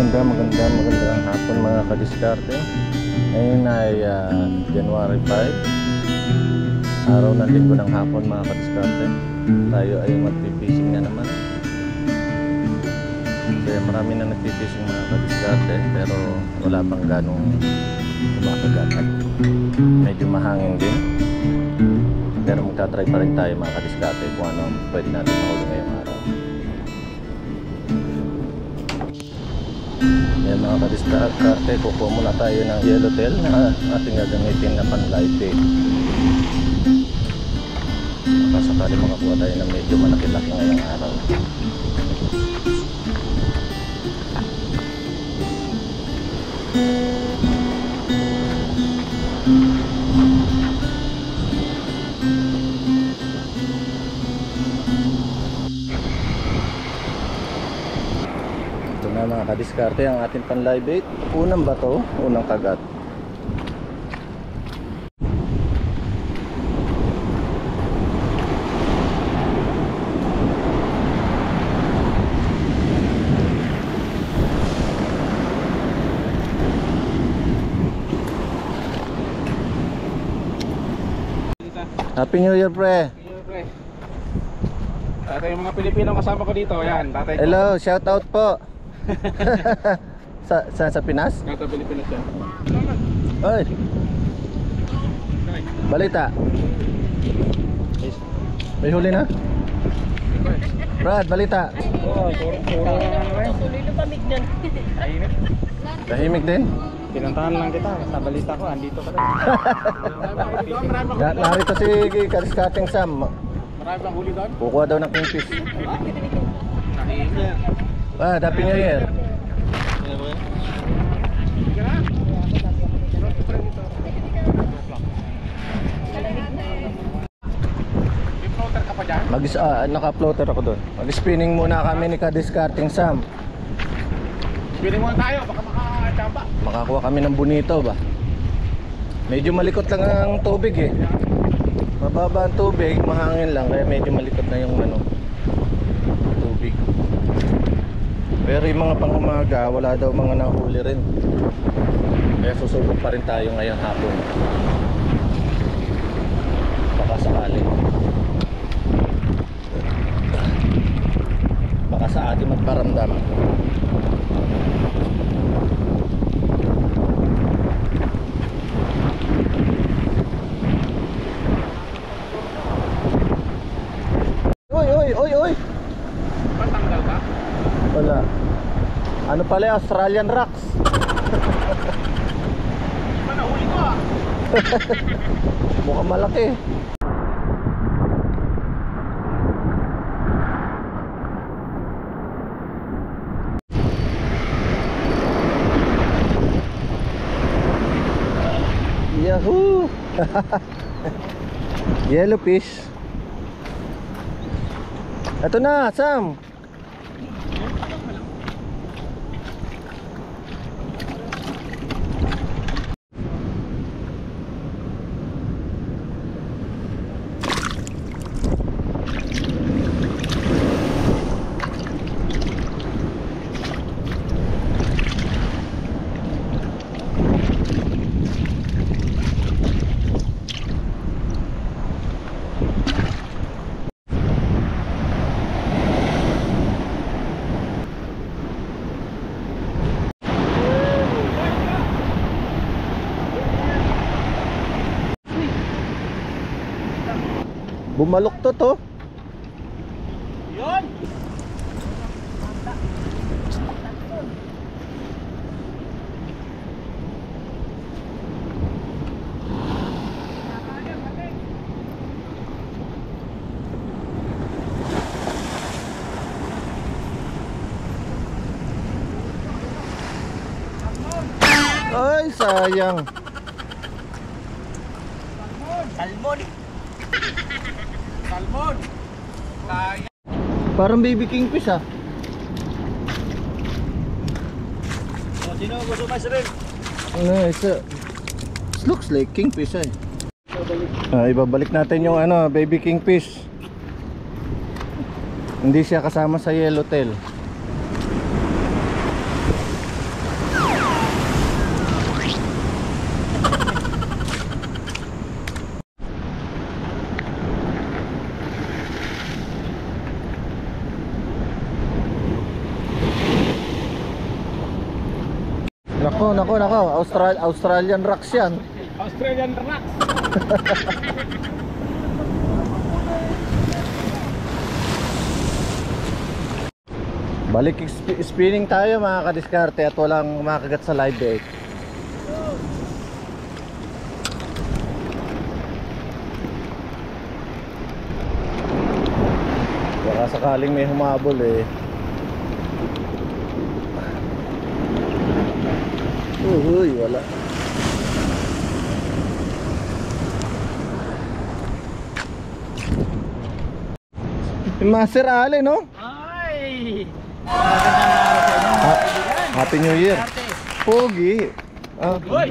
Magandang hapon mga kadiskarte. Ngayon ay January 5, araw ng linggo ng hapon mga kadiskarte. Tayo ay magpipishing na naman. Kaya marami na nagpipishing mga kadiskarte, pero wala pang ganong kumakagat. Medyo mahangin din, pero magta-try pa rin tayo mga kadiskarte kung ano pwede natin mahuli ngayong araw. Yan mga kadiskarte, kukuha muna tayo ng yellowtail na ating gagamitin na pan-live bait. Baka sakali makakuha tayo ng medyo malaki-laki ngayong araw. Mga kadiskarte, ang ating pan-live bait. Unang bato, unang kagat. Happy New Year, pre. Happy New Year, pre. Tatay, yung mga Pilipino kasama ko dito. Ayan, tatay ko. Hello, shout out po. sa Pinas? Nasa Pilipinas siya. Oy. Balita. May huli na? Brad, balita. Oo, puro Tuloy na pamig dyan. tahimik. Tahimik din? Pinuntahan lang kita. Sa balita ko, andito ka rin. Narito si Kadiskateng Sam. Marami bang huli doon? Kukuha daw ng kingfish. Tahimik. Happy New Year. Naka-floater ako doon. Mag-spinning muna kami ni Kadiskateng Sam. Spinning muna tayo, baka makachamba. Makakuha kami ng bonito ba? Medyo malikot lang ang tubig eh. Mababa ang tubig, mahangin lang, kaya medyo malikot na yung tubig. Pero yung mga pang-umaga, wala daw mga nahuli rin. Kaya susubok pa rin tayo ngayong hapon. Baka sakali. Baka sa ating magparamdam. Oy! Patanggal ka? Wala. Ano pala, Australian rocks. Manahuli ko ah. Mukhang malaki. Yahoo! Yellow fish. Ito na, Sam. Bumalok to. Yun! Ay, sayang. Salmon! Salmon! Kaya! Parang baby kingfish ah. Sino gusto mas rin? No, it looks like kingfish eh. Ibabalik natin yung baby kingfish. Hindi siya kasama sa yellowtail. Nako. Australian rocks yan. Australian Rocks. Balik spinning tayo mga kadiskarte at walang makagat sa live bait. Baka sakaling may humabol eh. Uy, wala. Master Ale, no? Ay! Magandang araw sa inyo. Happy New Year. Pogi. Ah, Uy!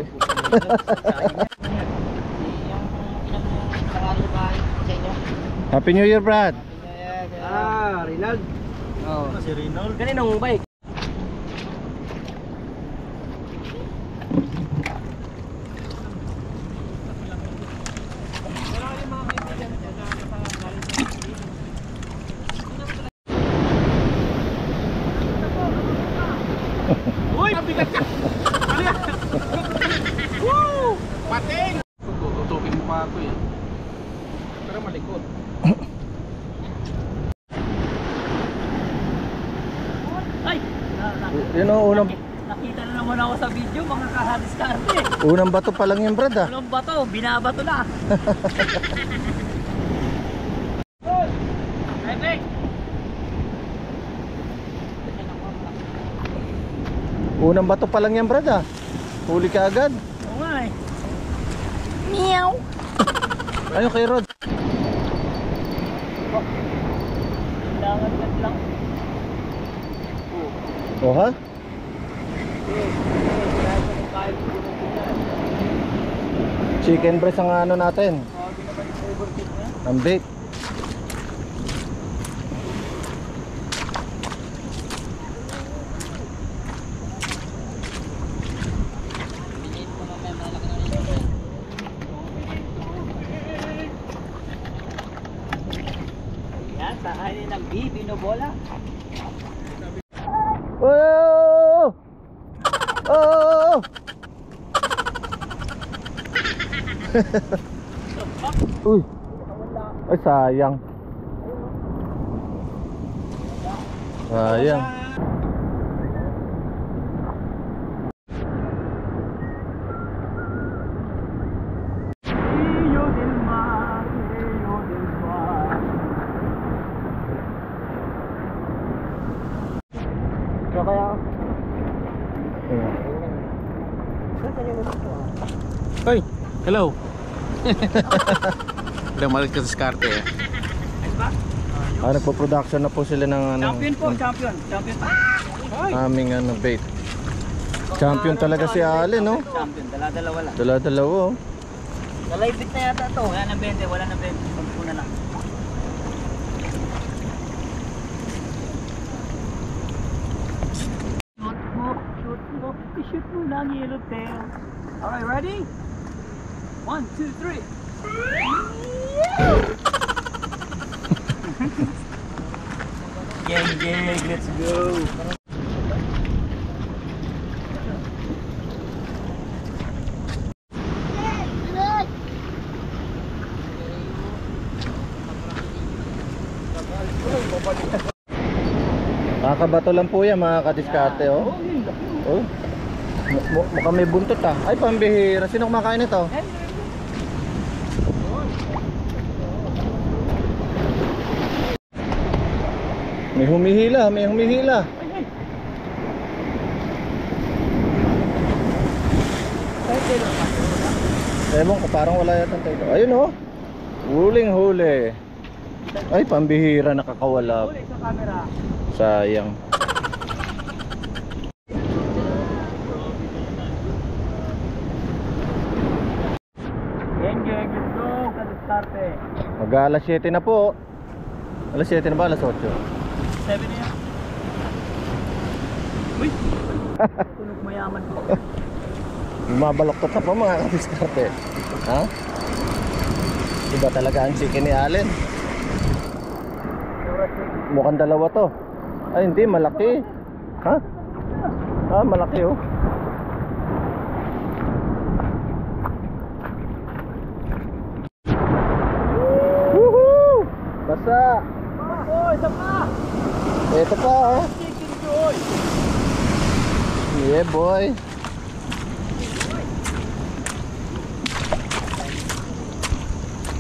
Happy New Year, Brad. Rinald. Oh, si Rinald. Kaninong bike? Uy! Mabigat ka! Ano yan? Woo! Pating! Tututukin mo pa ako eh. Pero malikot. Ay! Yun o, Nakita na naman ako sa video, mga kahadiskarte. unang bato pa lang yung Brad ah. Anong bato? Binabato na. Unang bato pa lang yan, Brad ah. Huli ka agad. Oo nga eh. Meow! Ayun kay Rod. Langat lang. Oh ha? Chicken breast ang ano natin. Ang bait. Yan, sa akin ng binobola. Oh! Oh! Uy. Ay sayang. Sayang. Hoy! Hello! Damalik ka sa diskarte eh. Ah, nagpo-production na po sila ng ano, Champion po, champion. Champion pa. aming ano, bait. Champion talaga si Ale, no? Champion, dala-dalawa lang. Dala-dalawa oh. Nalaibit na yata to. Wala nang 20, wala nang 20. Pagpo na lang. Shoot mo. I-shoot mo lang yellow tail. Alright, ready? 1, 2, 3. Gang, let's go. Kakabato lang po yan mga kadiskarte oh. Oh. Mukhang may buntot ah. Ay pambihira. Sino kumakain nito? May humihila, may humihila. Ewan ko, parang wala yata tayo. Ayun oh. Huling huli. Ay pambihira, nakakawala. Uli sa camera. Sayang. Gang, let's go. Kadiskarte. Mag-alas 7 na po. Alas 7 na ba? Alas 8? 7 na yan. Uy! Tunog mayaman po. Bumabaloktot na po mga kadiskarte. Ha? Iba talaga ang chicken ni Allen. Mukhang dalawa to. Ay hindi, malaki. Ha? Ah, malaki oh. Basa. Oh, isa pa! Ito pa ah. Chicken joy! Yeah boy.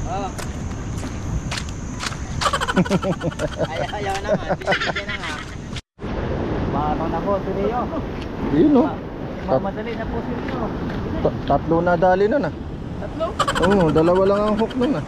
Oh. Ayaw naman, pinigyan na nga. Matang na po, si Rio. Yun oh. Mamadali na po si Rio. Tatlo na dali nun ah. Tatlo? Oo, dalawa lang ang hook nun ah.